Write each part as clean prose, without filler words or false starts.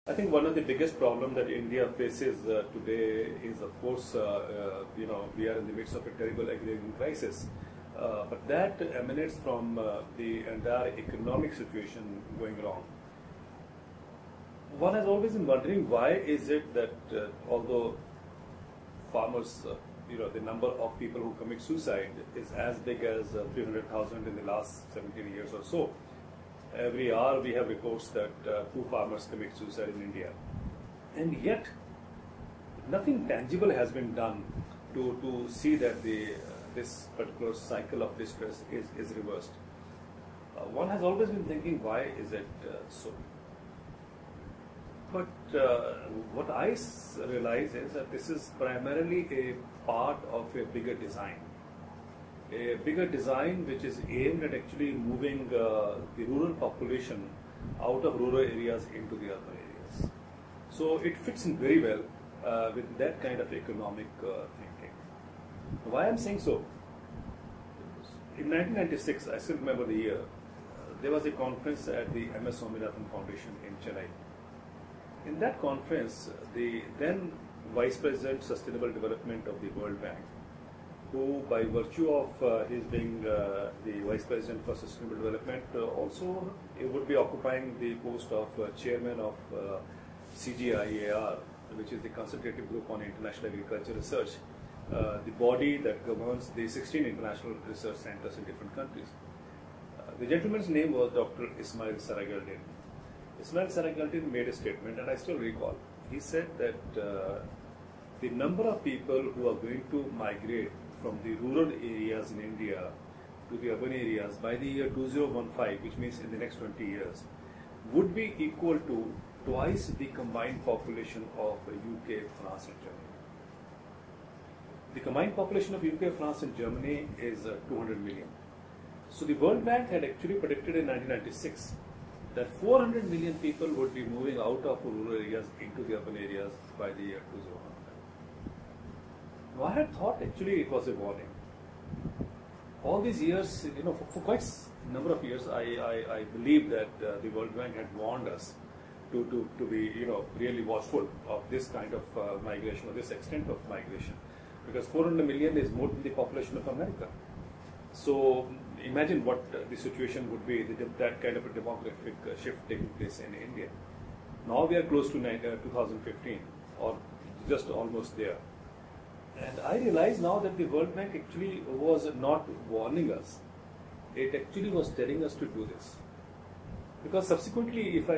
I think one of the biggest problems that India faces today is, of course, we are in the midst of a terrible agrarian crisis. But that emanates from the entire economic situation going wrong. One has always been wondering why is it that although farmers, the number of people who commit suicide is as big as 300,000 in the last 17 years or so. Every hour we have reports that 2 farmers commit suicide in India. And yet, nothing tangible has been done to see that this particular cycle of distress is reversed. One has always been thinking, why is it so? But what I realize is that this is primarily a part of a bigger design. A bigger design which is aimed at actually moving the rural population out of rural areas into the urban areas. So it fits in very well with that kind of economic thinking. Why I'm saying so? In 1996, I still remember the year, there was a conference at the MS Swaminathan Foundation in Chennai. In that conference, the then Vice President Sustainable Development of the World Bank, who by virtue of his being the Vice President for Sustainable Development also would be occupying the post of Chairman of CGIAR, which is the Consultative Group on International Agriculture Research, the body that governs the 16 international research centers in different countries. The gentleman's name was Dr. Ismail Saragaldin. Ismail Saragaldin made a statement, and I still recall. He said that the number of people who are going to migrate from the rural areas in India to the urban areas by the year 2015, which means in the next 20 years, would be equal to twice the combined population of UK, France and Germany. The combined population of UK, France and Germany is 200 million. So the World Bank had actually predicted in 1996 that 400 million people would be moving out of rural areas into the urban areas by the year 2015. Now, I had thought actually it was a warning. All these years, for quite a number of years, I believe that the World Bank had warned us to be, really watchful of this kind of migration, or this extent of migration, because 400 million is more than the population of America. So imagine what the situation would be, that kind of a demographic shift taking place in India. Now we are close to 2015, or just almost there. And I realize now that the World Bank actually was not warning us. It actually was telling us to do this. Because subsequently, if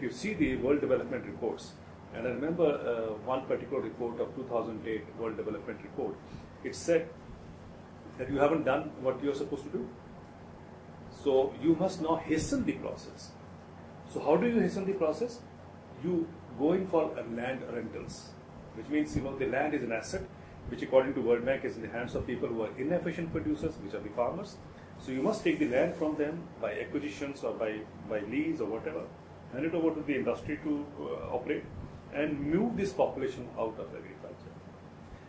you see the World Development Reports, and I remember one particular report of 2008 World Development Report, it said that you haven't done what you're supposed to do. So you must now hasten the process. So how do you hasten the process? You go in for land rentals, which means the land is an asset which according to World Bank is in the hands of people who are inefficient producers, which are the farmers. So you must take the land from them by acquisitions or by lease or whatever, hand it over to the industry to operate and move this population out of agriculture.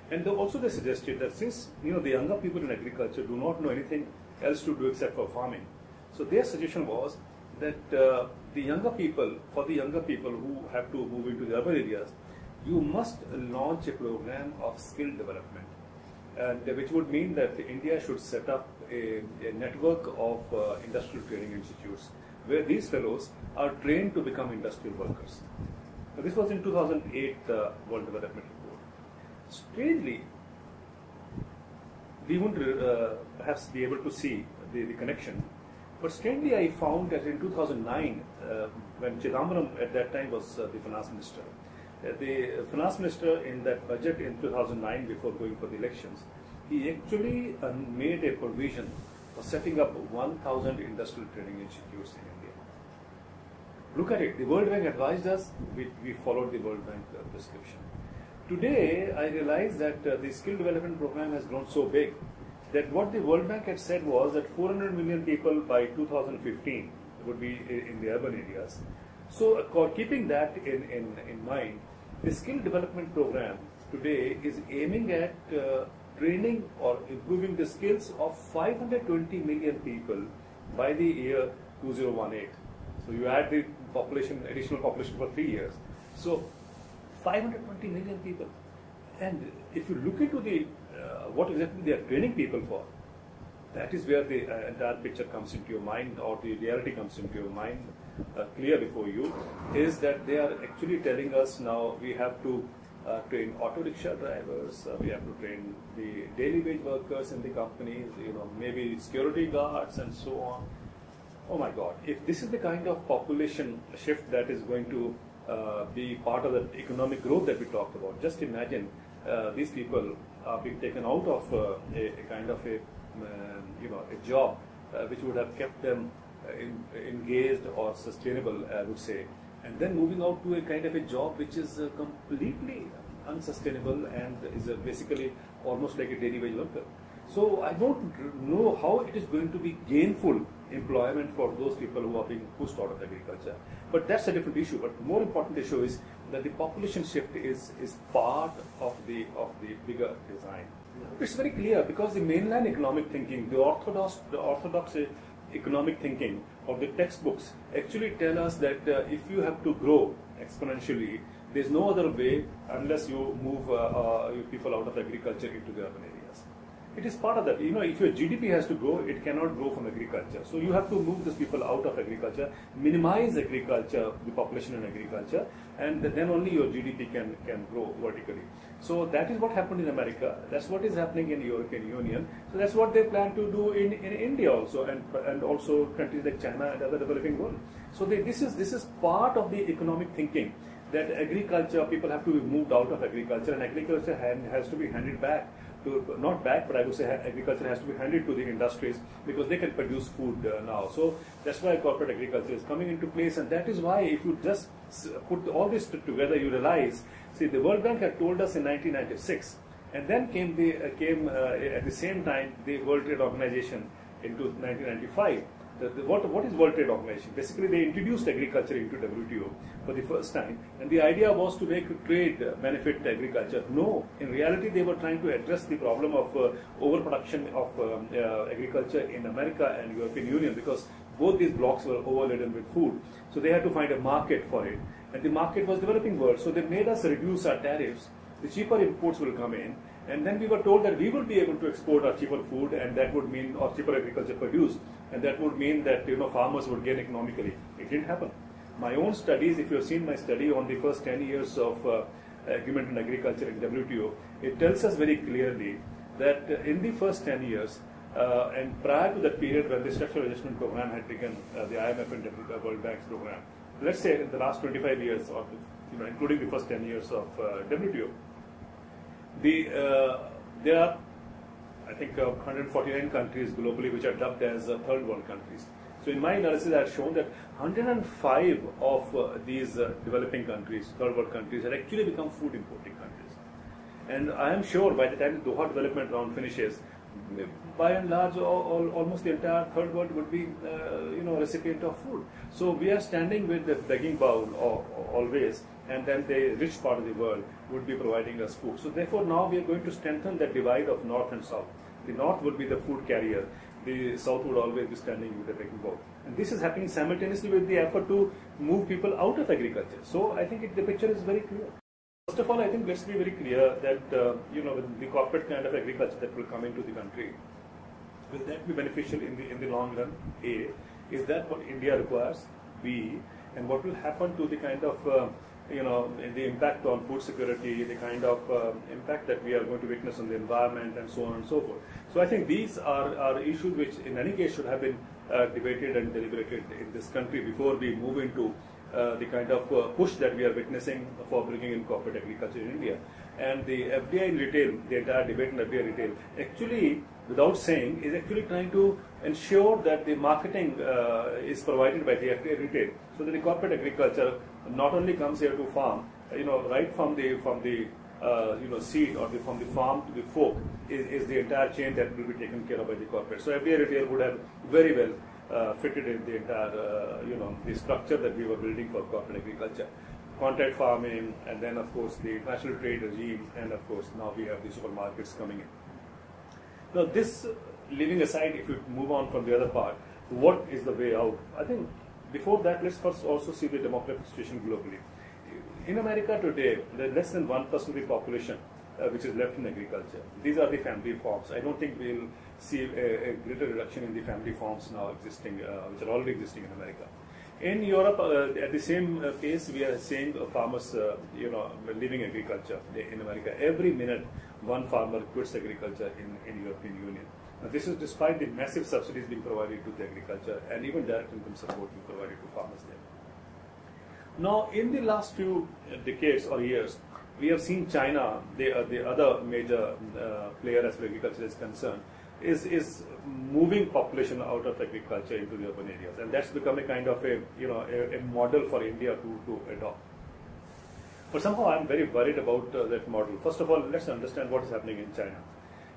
And also they suggested that since the younger people in agriculture do not know anything else to do except for farming, so their suggestion was that for the younger people who have to move into the urban areas, you must launch a program of skill development, and which would mean that India should set up a network of industrial training institutes where these fellows are trained to become industrial workers. Now, this was in 2008 World Development Report. Strangely, we wouldn't perhaps be able to see the connection, but strangely I found that in 2009, when Chidambaram at that time was the finance minister, the finance minister in that budget in 2009 before going for the elections, he actually made a provision for setting up 1,000 industrial training institutes in India. Look at it, the World Bank advised us, we followed the World Bank prescription. Today, I realize that the skill development program has grown so big that what the World Bank had said was that 400 million people by 2015 would be in the urban areas. So, keeping that in mind, the skill development program today is aiming at training or improving the skills of 520 million people by the year 2018. So you add the population, additional population for 3 years. So 520 million people. And if you look into the what exactly they are training people for, that is where the entire picture comes into your mind, or the reality comes into your mind clear before you, is that they are actually telling us now we have to train auto rickshaw drivers, we have to train the daily wage workers in the companies, maybe security guards and so on. Oh my God, if this is the kind of population shift that is going to be part of the economic growth that we talked about, just imagine these people are being taken out of a kind of a job which would have kept them engaged or sustainable, I would say, and then moving out to a kind of a job which is completely unsustainable and is basically almost like a daily wage worker. So I don't know how it is going to be gainful employment for those people who are being pushed out of agriculture. But that's a different issue. But the more important issue is that the population shift is part of the bigger design. It's very clear because the mainline economic thinking, the orthodox economic thinking of the textbooks actually tell us that if you have to grow exponentially, there's no other way unless you move people out of agriculture into the urban areas. It is part of that. If your GDP has to grow, it cannot grow from agriculture. So you have to move these people out of agriculture, minimize agriculture, the population in agriculture, and then only your GDP can grow vertically. So that is what happened in America. That's what is happening in the European Union. So that's what they plan to do in India also, and also countries like China and other developing world. So this is part of the economic thinking, that agriculture, people have to be moved out of agriculture, and agriculture has to be handed back. Not back, but I would say agriculture has to be handed to the industries because they can produce food now. So that's why corporate agriculture is coming into place, and that is why if you just put all this together, you realize, see, the World Bank had told us in 1996, and then came at the same time the World Trade Organization into 1995. What is World Trade Organization? Basically, they introduced agriculture into WTO for the first time, and the idea was to make trade benefit agriculture. No, in reality, they were trying to address the problem of overproduction of agriculture in America and European Union, because both these blocks were overladen with food. So they had to find a market for it, and the market was developing world. So they made us reduce our tariffs. The cheaper imports will come in. And then we were told that we will be able to export our cheaper food, and that would mean, or cheaper agriculture produced, and that would mean that farmers would gain economically. It didn't happen. My own studies, if you have seen my study on the first 10 years of agreement on agriculture in WTO, it tells us very clearly that in the first 10 years, and prior to that period when the structural adjustment program had begun, the IMF and World Bank's program, let's say in the last 25 years, or including the first 10 years of WTO, there are, I think, 149 countries globally which are dubbed as third world countries. So in my analysis, I have shown that 105 of these developing countries, third world countries, had actually become food importing countries. And I am sure by the time the Doha development round finishes, by and large, almost the entire third world would be, recipient of food. So we are standing with the begging bowl always, and then the rich part of the world would be providing us food. So therefore, now we are going to strengthen that divide of north and south. The north would be the food carrier. The south would always be standing with the begging bowl. And this is happening simultaneously with the effort to move people out of agriculture. So I think the picture is very clear. First of all, I think let's be very clear that with the corporate kind of agriculture that will come into the country, will that be beneficial in the long run? A, is that what India requires? B, and what will happen to the kind of the impact on food security, the kind of impact that we are going to witness on the environment, and so on and so forth. So I think these are issues which in any case should have been debated and deliberated in this country before we move into the kind of push that we are witnessing for bringing in corporate agriculture in India. And the FDI in retail, the entire debate in FDI retail, actually, without saying, is actually trying to ensure that the marketing is provided by the FDI retail, so that the corporate agriculture not only comes here to farm, right from the seed or from the farm to the fork is the entire chain that will be taken care of by the corporate. So FDI retail would have very well fitted in the entire, the structure that we were building for corporate agriculture. Contract farming, and then of course the international trade regime, and of course now we have the supermarkets coming in. Now this, leaving aside, if you move on from the other part, what is the way out? I think before that, let's first also see the demographic situation globally. In America today, there is less than 1% of the population which is left in agriculture. These are the family farms. I don't think we'll see a greater reduction in the family farms now existing, which are already existing in America. In Europe, at the same pace, we are seeing farmers, leaving agriculture in America. Every minute, one farmer quits agriculture in European Union. Now, this is despite the massive subsidies being provided to the agriculture and even direct income support being provided to farmers there. Now, in the last few decades or years, we have seen China, the other major player as far as agriculture is concerned, is moving population out of agriculture into the urban areas, and that's become a kind of a model for India to adopt. But somehow I'm very worried about that model. First of all, let's understand what is happening in China.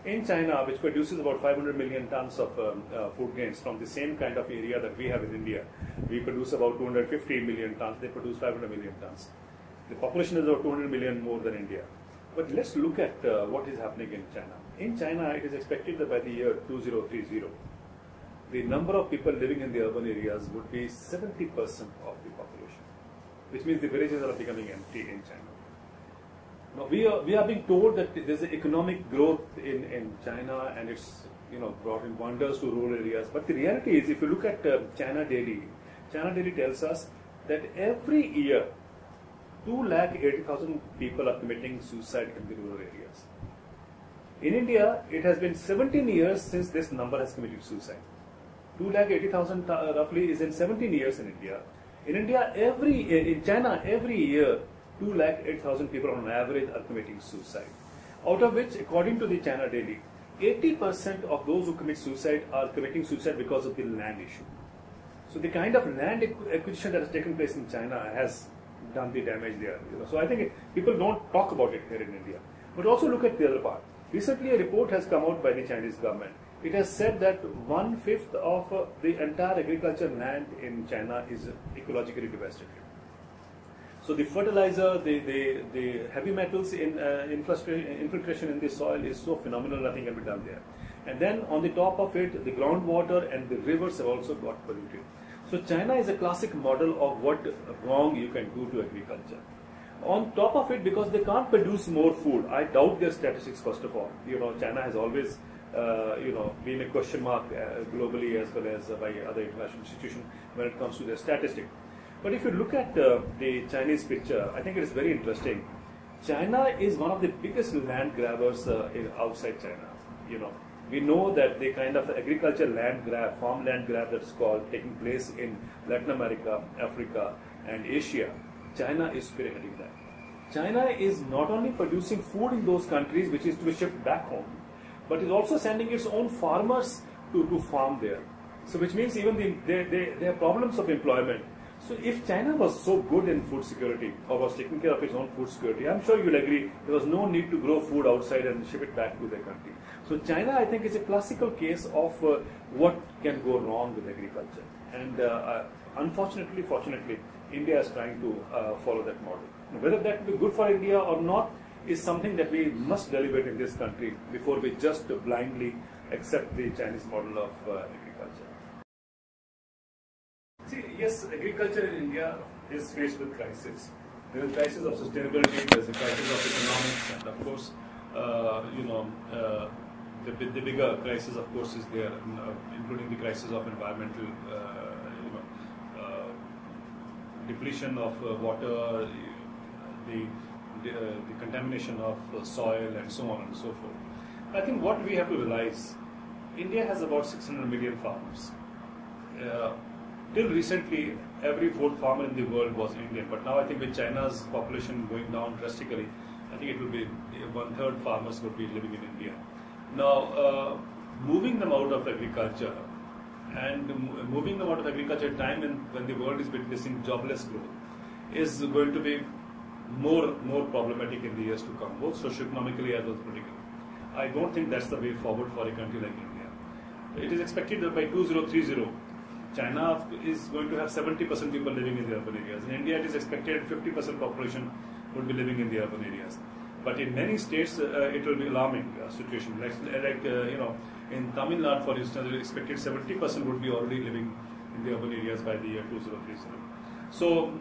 In China, which produces about 500 million tons of food grains from the same kind of area that we have in India, we produce about 250 million tons, they produce 500 million tons. The population is about 200 million more than India. But let's look at what is happening in China. In China, it is expected that by the year 2030, the number of people living in the urban areas would be 70% of the population, which means the villages are becoming empty in China. Now, we are being told that there's an economic growth in China and it's brought in wonders to rural areas. But the reality is, if you look at China Daily tells us that every year 280,000 people are committing suicide in the rural areas. In India, it has been 17 years since this number has committed suicide. 280,000 roughly is in 17 years in India. In China, every year 208,000 people on average are committing suicide. Out of which, according to the China Daily, 80% of those who commit suicide are committing suicide because of the land issue. So the kind of land acquisition that has taken place in China has done the damage there. So I think people don't talk about it here in India. But also look at the other part. Recently, a report has come out by the Chinese government. It has said that 1/5 of the entire agriculture land in China is ecologically devastated. So the fertilizer, the heavy metals in infiltration in the soil is so phenomenal, nothing can be done there. And then on the top of it, the groundwater and the rivers have also got polluted. So China is a classic model of what wrong you can do to agriculture. On top of it, because they can't produce more food, I doubt their statistics. First of all, China has always, been a question mark globally as well as by other international institutions when it comes to their statistics. But if you look at the Chinese picture, I think it is very interesting. China is one of the biggest land grabbers outside China. We know that the kind of agriculture land grab, farmland grab that is called taking place in Latin America, Africa, and Asia, China is spearheading that. China is not only producing food in those countries, which is to be shipped back home, but is also sending its own farmers to farm there. So which means even they have problems of employment. So if China was so good in food security or was taking care of its own food security, I'm sure you'll agree there was no need to grow food outside and ship it back to their country. So China, I think, is a classical case of what can go wrong with agriculture. And unfortunately, fortunately, India is trying to follow that model. Whether that will be good for India or not is something that we must deliberate in this country before we just blindly accept the Chinese model of agriculture. See, yes, agriculture in India is faced with crisis. There is a crisis of sustainability, there is a crisis of economics, and of course, the bigger crisis, of course, is there, including the crisis of environmental, depletion of water, the contamination of soil, and so on and so forth. I think what we have to realize, India has about 600 million farmers. Till recently, every fourth farmer in the world was Indian, but now I think with China's population going down drastically, I think it will be 1/3 farmers would be living in India. Now, moving them out of agriculture and moving them out of agriculture at a time when the world is witnessing jobless growth is going to be more problematic in the years to come, both socio-economically as well as politically. I don't think that's the way forward for a country like India. It is expected that by 2030, China is going to have 70% people living in the urban areas. In India, it is expected 50% population would be living in the urban areas. But in many states, it will be alarming situation. In Tamil Nadu, for instance, it is expected 70% would be already living in the urban areas by the year 2030. So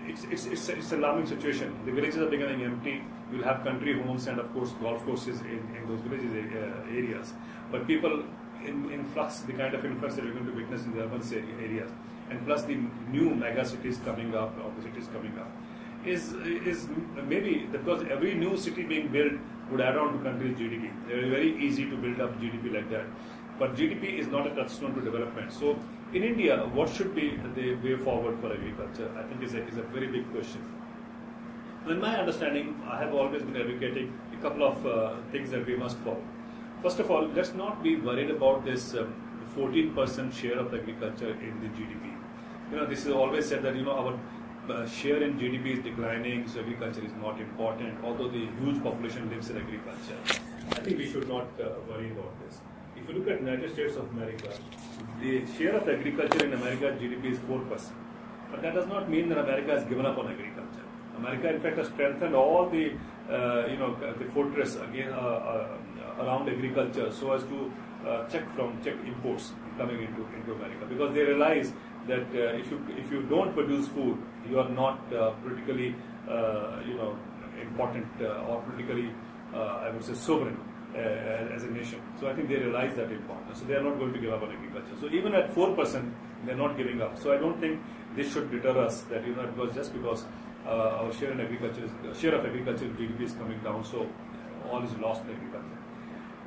it's an alarming situation. The villages are becoming empty. You'll have country homes and of course golf courses in those villages areas. But people in flux, the kind of influx that we're going to witness in the urban areas, and plus the new mega cities coming up, or the cities coming up, is maybe because every new city being built would add on to country's GDP. It's very easy to build up GDP like that. But GDP is not a touchstone to development. So in India, what should be the way forward for agriculture? I think is a very big question. In my understanding, I have always been advocating a couple of things that we must follow. First of all, let's not be worried about this 14% share of agriculture in the GDP. This is always said that our share in GDP is declining, so agriculture is not important, although the huge population lives in agriculture. I think we should not worry about this. If you look at United States of America, the share of agriculture in America's GDP is 4%. But that does not mean that America has given up on agriculture. America, in fact, has strengthened all the fortress again around agriculture so as to check imports coming into America, because they realize that if you don't produce food, you are not politically important or politically I would say sovereign as a nation. So I think they realize that importance. So they are not going to give up on agriculture. So even at 4%, they are not giving up. So I don't think this should deter us that because just because our share of agriculture in GDP is coming down, so all is lost in agriculture.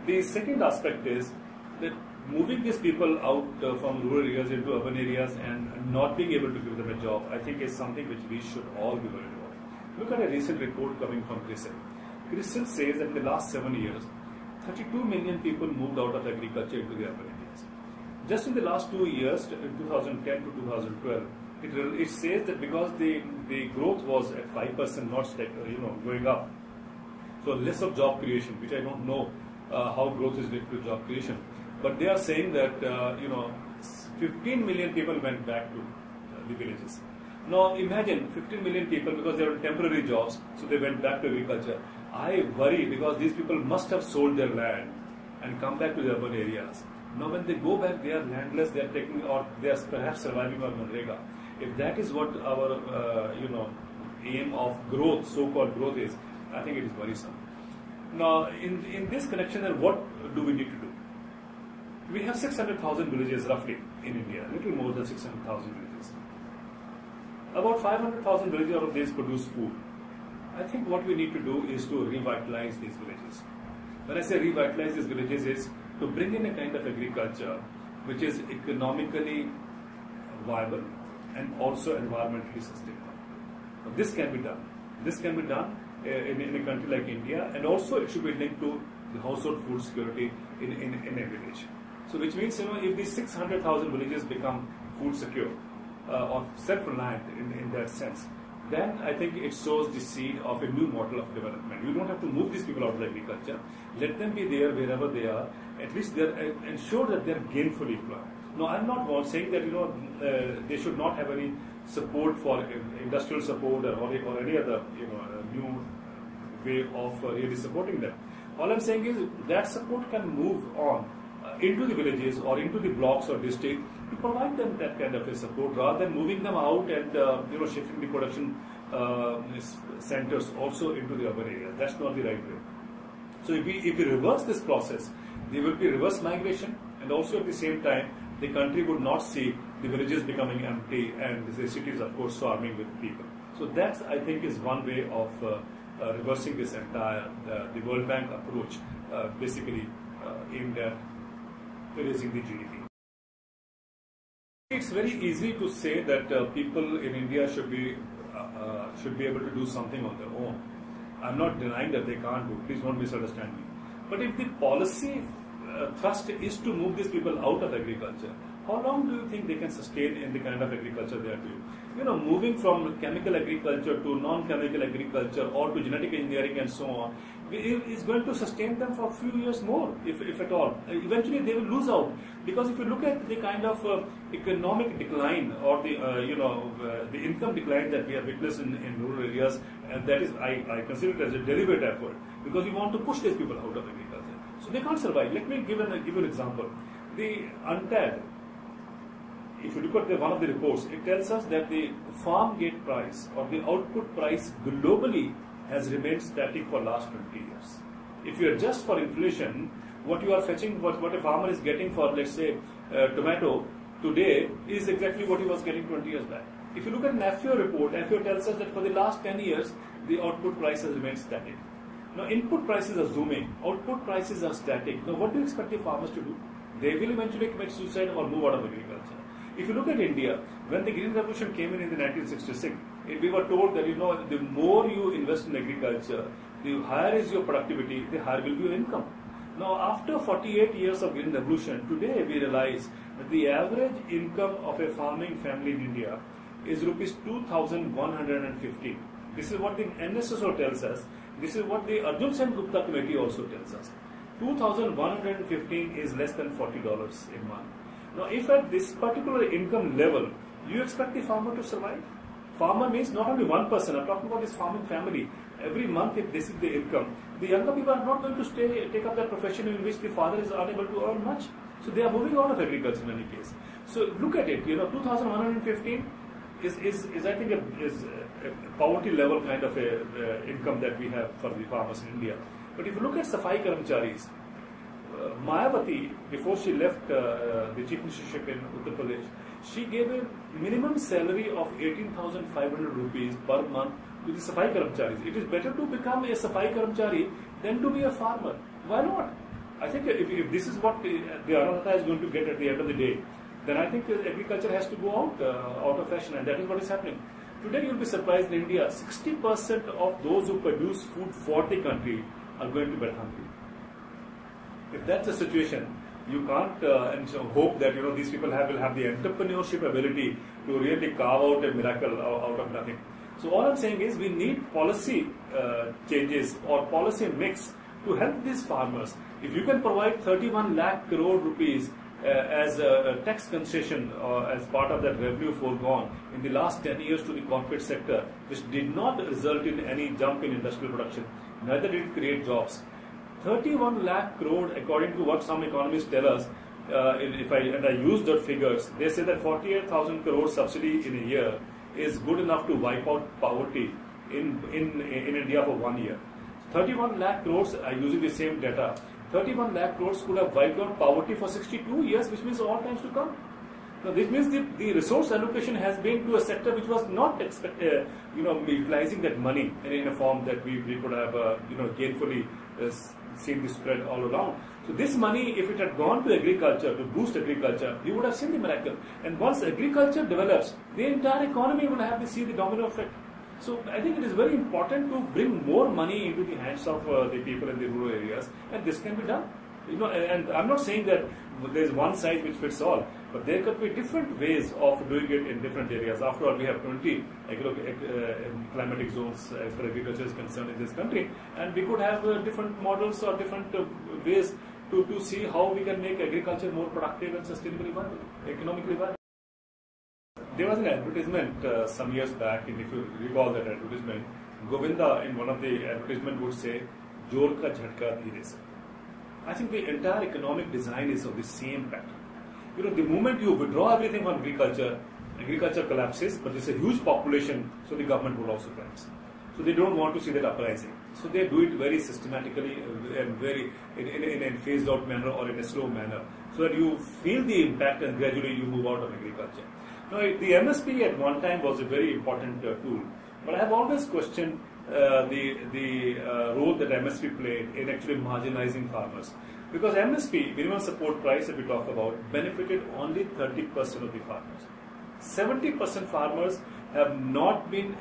The second aspect is that moving these people out from rural areas into urban areas and not being able to give them a job, I think is something which we should all be worried about. Look at a recent report coming from CRISIL. CRISIL says that in the last 7 years, 32 million people moved out of agriculture into the urban areas. Just in the last 2 years, in 2010 to 2012, it says that because the growth was at 5%, not going up, so less of job creation, which I don't know how growth is linked to job creation. But they are saying that 15 million people went back to the villages. Now imagine 15 million people, because they were temporary jobs, so they went back to agriculture. I worry because these people must have sold their land and come back to the urban areas. Now when they go back, they are landless, they are perhaps surviving on Manrega. If that is what our aim of growth, so-called growth is, I think it is worrisome. Now in this connection, then what do we need to do? We have 600,000 villages roughly in India, a little more than 600,000 villages. About 500,000 villages out of these produce food. I think what we need to do is to revitalize these villages. When I say revitalize these villages, is to bring in a kind of agriculture which is economically viable and also environmentally sustainable. Now, this can be done. This can be done in a country like India, and also it should be linked to the household food security in a village. So which means, if these 600,000 villages become food secure or self-reliant in that sense, then I think it sows the seed of a new model of development. You don't have to move these people out of agriculture. Let them be there wherever they are. At least ensure that they are gainfully employed. No, I'm not saying that they should not have any support for industrial support or any other new way of really supporting them. All I'm saying is that support can move on into the villages or into the blocks or district to provide them that kind of a support, rather than moving them out and shifting the production centers also into the urban area. That's not the right way. So if we reverse this process, there will be reverse migration, and also at the same time the country would not see the villages becoming empty and the cities, of course, swarming with people. So that, I think, is one way of reversing this entire the World Bank approach, basically aimed at raising the GDP. It's very easy to say that people in India should be able to do something on their own. I'm not denying that they can't do. Please don't misunderstand me. But if the policy thrust is to move these people out of agriculture, how long do you think they can sustain in the kind of agriculture they are doing? Moving from chemical agriculture to non-chemical agriculture or to genetic engineering and so on, is going to sustain them for a few years more, if at all. Eventually they will lose out, because if you look at the kind of economic decline or the income decline that we have witnessed in rural areas, and that is, I consider it as a deliberate effort, because we want to push these people out of agriculture. So they can't survive. Let me give an example. The UNTAD if you look at one of the reports, it tells us that the farm gate price or the output price globally has remained static for last 20 years. If you adjust for inflation, what you are fetching, what a farmer is getting for, let's say, tomato today is exactly what he was getting 20 years back. If you look at an FAO report, FAO tells us that for the last 10 years, the output price has remained static. Now, input prices are zooming, output prices are static. Now, what do you expect the farmers to do? They will eventually commit suicide or move out of agriculture. If you look at India, when the Green Revolution came in the 1966, we were told that, the more you invest in agriculture, the higher is your productivity, the higher will be your income. Now, after 48 years of Green Revolution, today we realize that the average income of a farming family in India is rupees 2,150. This is what the NSSO tells us. This is what the Arjun Sen Gupta committee also tells us. 2,115 is less than $40 a month. Now, if at this particular income level, you expect the farmer to survive? Farmer means not only one person, I'm talking about his farming family. Every month, if this is the income, the younger people are not going to take up that profession in which the father is unable to earn much. So they are moving out of agriculture in any case. So look at it, 2,115 is I think is a poverty level kind of a income that we have for the farmers in India. But if you look at Safai Karamcharis, Mayawati, before she left the chief ministership in Uttar Pradesh, she gave a minimum salary of 18,500 rupees per month to the Safai Karamcharis. It is better to become a Safai Karamchari than to be a farmer. Why not? I think if this is what the Annadata is going to get at the end of the day, then I think agriculture has to go out of fashion, and that is what is happening. Today you'll be surprised in India, 60% of those who produce food for the country are going to bed hungry. If that's the situation, you can't and so hope that these people will have the entrepreneurship ability to really carve out a miracle out of nothing. So all I'm saying is we need policy changes or policy mix to help these farmers. If you can provide 31 lakh crore rupees as a tax concession as part of that revenue foregone in the last 10 years to the corporate sector, which did not result in any jump in industrial production, neither did it create jobs. 31 lakh crore, according to what some economists tell us, and I use those figures, they say that 48,000 crore subsidy in a year is good enough to wipe out poverty in India for 1 year. 31 lakh crores, using the same data, 31 lakh crores could have wiped out poverty for 62 years, which means all times to come. Now, this means the resource allocation has been to a sector which was not utilizing that money in a form that we could have gainfully seen the spread all around. So this money, if it had gone to agriculture, to boost agriculture, you would have seen the miracle. And once agriculture develops, the entire economy will have to see the domino effect. So I think it is very important to bring more money into the hands of the people in the rural areas, and this can be done. And I'm not saying that there is one size which fits all, but there could be different ways of doing it in different areas. After all, we have 20 climatic zones as far as agriculture is concerned in this country, and we could have different models or different ways to see how we can make agriculture more productive and sustainably viable, economically viable. There was an advertisement some years back, and if you recall that advertisement, Govinda in one of the advertisement would say, "Jor ka jhatka dheere se." I think the entire economic design is of the same pattern. The moment you withdraw everything from agriculture collapses, but there's a huge population, so the government will also collapse. So they don't want to see that uprising. So they do it very systematically and very in a phased out manner or in a slow manner, so that you feel the impact and gradually you move out of agriculture. Now, the MSP at one time was a very important tool, but I have always questioned the role that MSP played in actually marginalizing farmers. Because MSP, minimum support price that we talk about, benefited only 30% of the farmers. 70% farmers have not been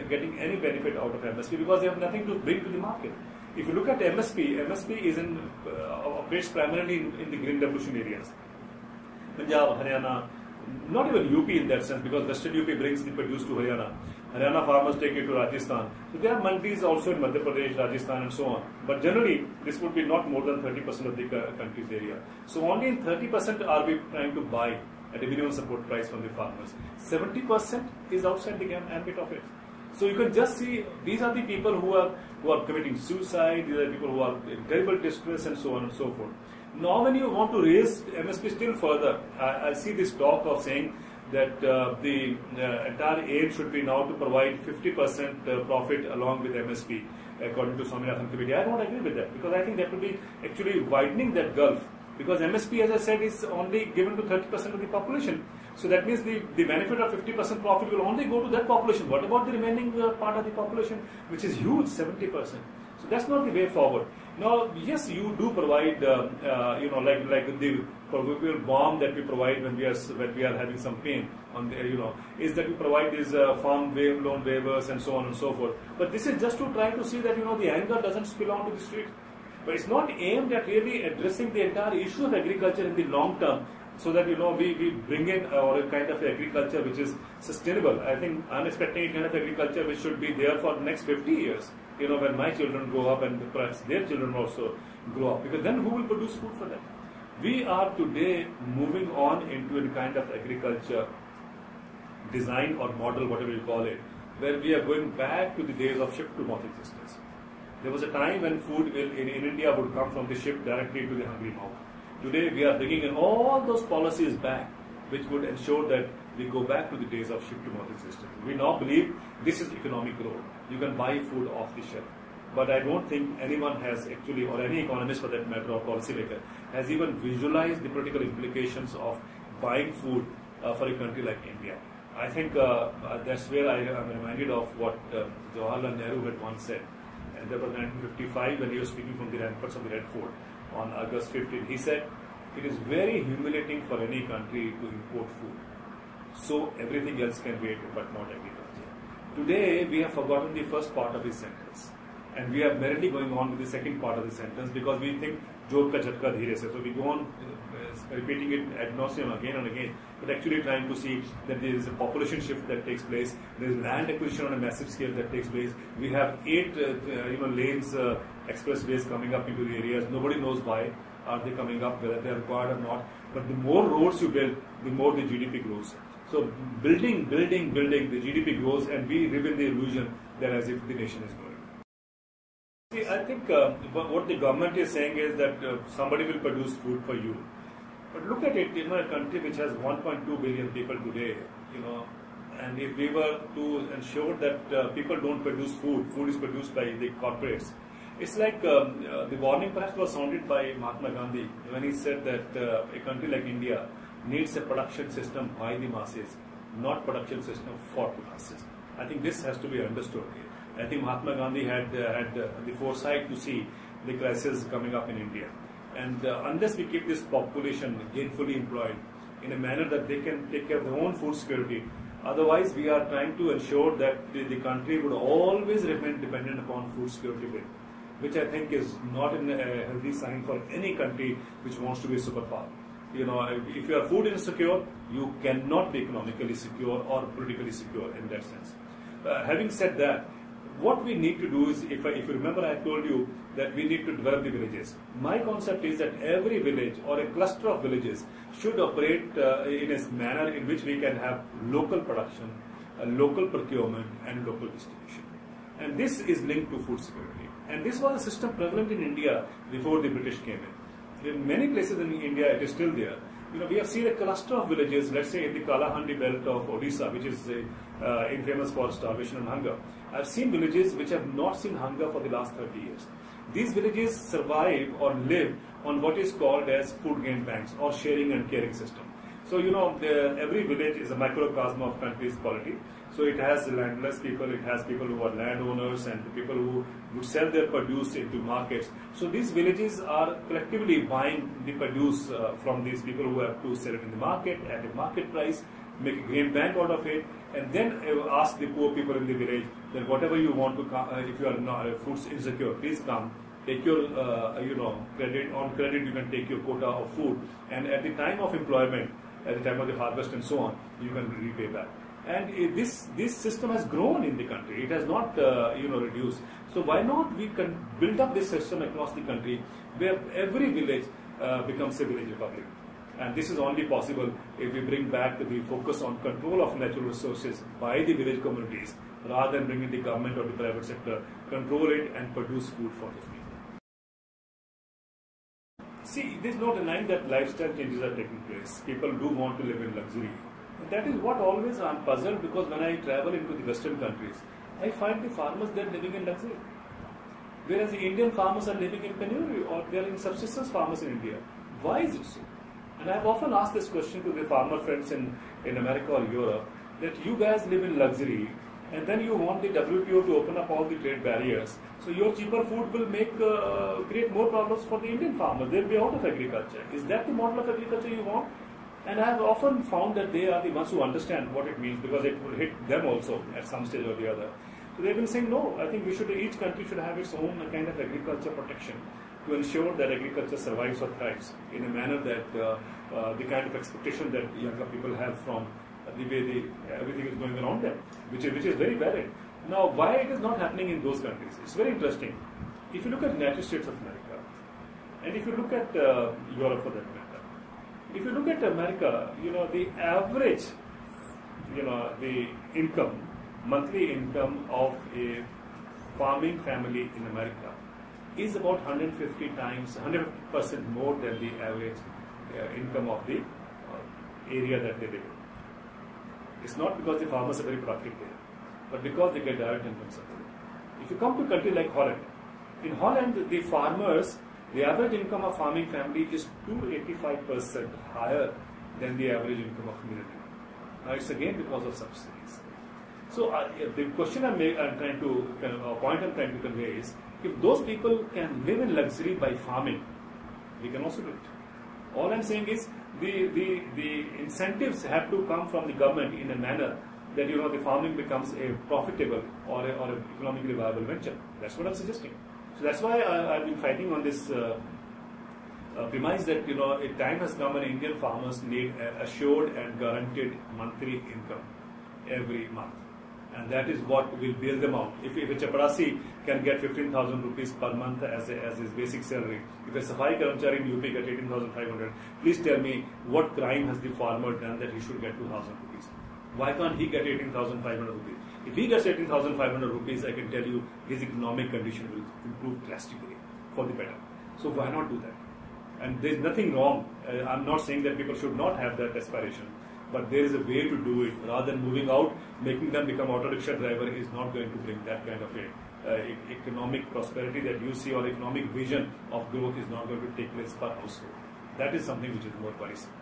getting any benefit out of MSP because they have nothing to bring to the market. If you look at MSP is operates primarily in the Green Revolution areas. Punjab, Haryana, not even UP in that sense, because Western UP brings the produce to Haryana. Haryana farmers take it to Rajasthan. So there are mandis also in Madhya Pradesh, Rajasthan and so on. But generally, this would be not more than 30% of the country's area. So only in 30% are we trying to buy at a minimum support price from the farmers. 70% is outside the ambit of it. So you can just see, these are the people who are committing suicide, these are the people who are in terrible distress and so on and so forth. Now when you want to raise MSP still further, I see this talk of saying that the entire aim should be now to provide 50% profit along with MSP, according to Swaminathan Committee. I don't agree with that, because I think that will be actually widening that gulf, because MSP, as I said, is only given to 30% of the population. So that means the benefit of 50% profit will only go to that population. What about the remaining part of the population, which is huge, 70%? So that's not the way forward. Now, yes, you do provide, like the proverbial bomb that we provide when we are having some pain on the, is that we provide these farm loan waivers and so on and so forth. But this is just to try to see that the anger doesn't spill onto the street. But it's not aimed at really addressing the entire issue of agriculture in the long term, so that we bring in a kind of agriculture which is sustainable. I think I'm expecting a kind of agriculture which should be there for the next 50 years. When my children grow up and perhaps their children also grow up, because then who will produce food for them? We are today moving on into a kind of agriculture design or model, whatever you call it, where we are going back to the days of ship-to-mouth existence. There was a time when food in India would come from the ship directly to the hungry mouth. Today we are bringing in all those policies back, which would ensure that we go back to the days of ship-to-mouth existence. We now believe this is economic growth. You can buy food off the shelf. But I don't think anyone has actually, or any economist for that matter, or policymaker, has even visualized the political implications of buying food for a country like India. I think that's where I am reminded of what Jawaharlal Nehru had once said. And that was 1955 when he was speaking from the ramparts of the Red Fort on August 15. He said, "It is very humiliating for any country to import food. So everything else can wait, but not agriculture." Today, we have forgotten the first part of his sentence. And we are merely going on with the second part of the sentence because we think, "Jod ka jhatka dheere se." So we go on repeating it ad nauseum again and again, but actually trying to see that there is a population shift that takes place. There is land acquisition on a massive scale that takes place. We have 8 lanes, expressways coming up into the areas. Nobody knows why are they coming up, whether they are required or not. But the more roads you build, the more the GDP grows. So building, the GDP grows, and we live in the illusion that as if the nation is growing. See, I think what the government is saying is that somebody will produce food for you. But look at it, a country which has 1.2 billion people today, and if we were to ensure that people don't produce food, food is produced by the corporates. It's like the warning perhaps was sounded by Mahatma Gandhi when he said that a country like India needs a production system by the masses, not production system for the masses. I think this has to be understood. I think Mahatma Gandhi had the foresight to see the crisis coming up in India. And unless we keep this population gainfully employed in a manner that they can take care of their own food security, otherwise we are trying to ensure that the country would always remain dependent upon food security bill, which I think is not a healthy sign for any country which wants to be a superpower. If you are food insecure, you cannot be economically secure or politically secure in that sense. Having said that, what we need to do is, if you remember, I told you that we need to develop the villages. My concept is that every village or a cluster of villages should operate in a manner in which we can have local production, local procurement, and local distribution. And this is linked to food security. And this was a system prevalent in India before the British came in. In many places in India, it is still there. We have seen a cluster of villages, let's say in the Kalahandi belt of Odisha, which is infamous for starvation and hunger. I've seen villages which have not seen hunger for the last 30 years. These villages survive or live on what is called as food gain banks or sharing and caring system. So, every village is a microcosm of country's polity. So it has landless people, it has people who are landowners and people who would sell their produce into markets. So these villages are collectively buying the produce from these people who have to sell it in the market at a market price, make a grain bank out of it, and then ask the poor people in the village that whatever you want to come, if you are not food insecure, please come, take your credit. On credit you can take your quota of food, and at the time of employment, at the time of the harvest and so on, you can repay back. And this system has grown in the country. It has not reduced. So why not we can build up this system across the country where every village becomes a village republic. And this is only possible if we bring back the focus on control of natural resources by the village communities rather than bringing the government or the private sector, control it and produce food for the people. See, there's no denying that lifestyle changes are taking place. People do want to live in luxury. And that is what always I'm puzzled, because when I travel into the Western countries, I find the farmers there living in luxury. Whereas the Indian farmers are living in penury, or they are in subsistence farmers in India. Why is it so? And I've often asked this question to the farmer friends in America or Europe, that you guys live in luxury, and then you want the WTO to open up all the trade barriers. So your cheaper food will create more problems for the Indian farmer. They'll be out of agriculture. Is that the model of agriculture you want? And I have often found that they are the ones who understand what it means, because it will hit them also at some stage or the other. So they've been saying, no, I think each country should have its own kind of agriculture protection to ensure that agriculture survives or thrives in a manner that the kind of expectation that younger people have from the way everything is going around them, which is very valid. Now, why it is not happening in those countries? It's very interesting. If you look at the United States of America, and if you look at Europe for that matter, if you look at America, the average, the income, monthly income of a farming family in America is about 150 times, 100% more than the average income of the area that they live in. It's not because the farmers are very productive there, but because they get direct income support. If you come to a country like Holland, in Holland, the farmers, the average income of farming family is 285% higher than the average income of community. Now, it's again because of subsidies. So the question point I'm trying to convey is, if those people can live in luxury by farming, we can also do it. All I'm saying is the incentives have to come from the government in a manner that the farming becomes a profitable or an economically viable venture. That's what I'm suggesting. So that's why I've been fighting on this premise that a time has come when Indian farmers need assured and guaranteed monthly income every month. And that is what will bail them out. If a chaparasi can get 15,000 rupees per month as his basic salary, if a safai karamchari in UP get 18,500, please tell me what crime has the farmer done that he should get 2,000 rupees? Why can't he get 18,500 rupees? If he gets 18,500 rupees, I can tell you his economic condition will improve drastically for the better. So why not do that? And there's nothing wrong. I'm not saying that people should not have that aspiration. But there is a way to do it. Rather than moving out, making them become auto rickshaw driver is not going to bring that kind of economic prosperity that you see, or economic vision of growth is not going to take place per household. That is something which is more worrisome.